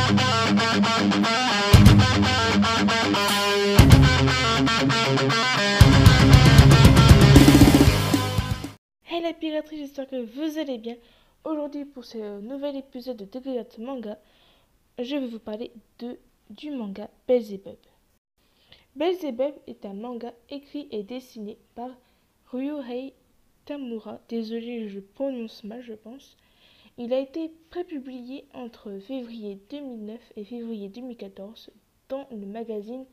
Hey la piraterie, j'espère que vous allez bien. Aujourd'hui pour ce nouvel épisode de Découverte Manga, je vais vous parler du manga Belzebub. Belzebub est un manga écrit et dessiné par Ryuhei Tamura. Désolé, je prononce mal, je pense. Il a été prépublié entre février 2009 et février 2014 dans le magazine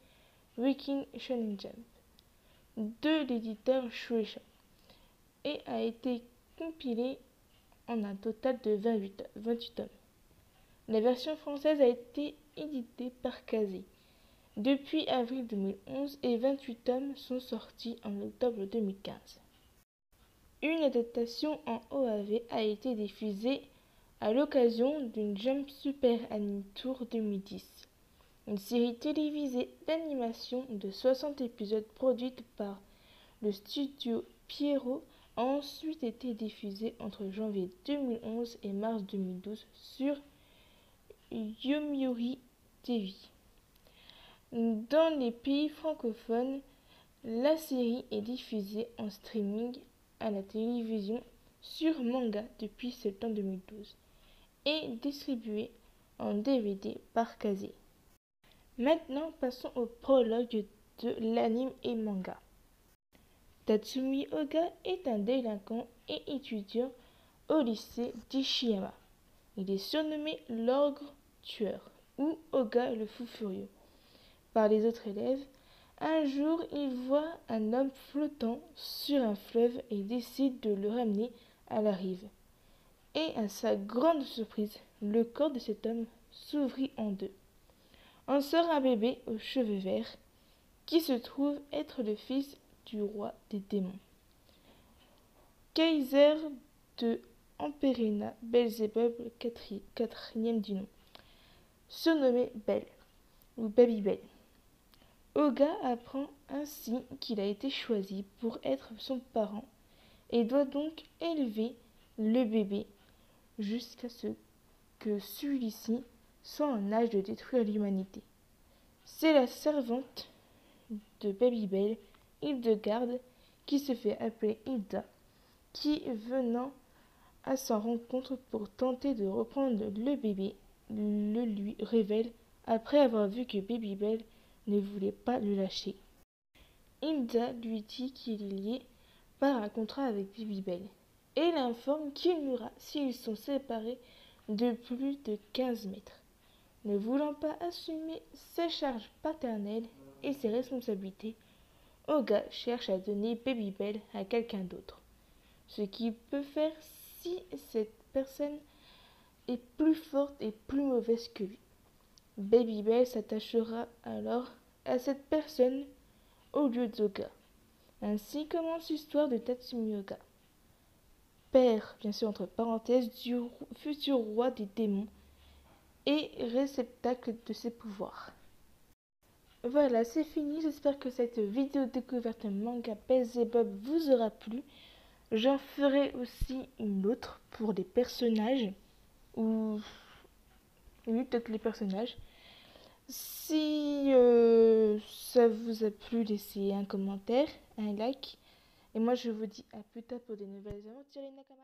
Weekly Shonen Jump de l'éditeur Shueisha et a été compilé en un total de 28 tomes. La version française a été éditée par Kazé depuis avril 2011 et 28 tomes sont sortis en octobre 2015. Une adaptation en OAV a été diffusée à l'occasion d'une Jump Super Anime Tour 2010, une série télévisée d'animation de 60 épisodes produite par le studio Pierrot a ensuite été diffusée entre janvier 2011 et mars 2012 sur Yomiuri TV. Dans les pays francophones, la série est diffusée en streaming à la télévision sur Manga depuis septembre 2012 et distribuée en DVD par Kazé. Maintenant, passons au prologue de l'anime et manga. Tatsumi Oga est un délinquant et étudiant au lycée d'Ishiyama. Il est surnommé l'ogre tueur ou Oga le fou furieux par les autres élèves. Un jour, il voit un homme flottant sur un fleuve et décide de le ramener à la rive. Et à sa grande surprise, le corps de cet homme s'ouvrit en deux. En sort un bébé aux cheveux verts qui se trouve être le fils du roi des démons. Kaiser de Amperina Belzebub, quatrième du nom, surnommé Belle ou Babybel. Oga apprend ainsi qu'il a été choisi pour être son parent et doit donc élever le bébé jusqu'à ce que celui-ci soit en âge de détruire l'humanité. C'est la servante de Babybel, Hildegarde, qui se fait appeler Hilda, qui, venant à sa rencontre pour tenter de reprendre le bébé, le lui révèle après avoir vu que Babybel ne voulait pas le lâcher. Hilda lui dit qu'il est lié par un contrat avec Babybel et l'informe qu'il mourra s'ils sont séparés de plus de 15 mètres. Ne voulant pas assumer ses charges paternelles et ses responsabilités, Oga cherche à donner Babybel à quelqu'un d'autre. Ce qu'il peut faire si cette personne est plus forte et plus mauvaise que lui. Babybel s'attachera alors à cette personne au lieu d'Oga. Ainsi commence l'histoire de Tatsumi Oga, père, bien sûr entre parenthèses, du futur roi des démons et réceptacle de ses pouvoirs. Voilà, c'est fini. J'espère que cette vidéo découverte manga Belzebub vous aura plu. J'en ferai aussi une autre pour les personnages, ou oui, peut-être les personnages. Si ça vous a plu, laissez un commentaire, un like. Et moi, je vous dis à plus tard pour des nouvelles aventures, les Nakama.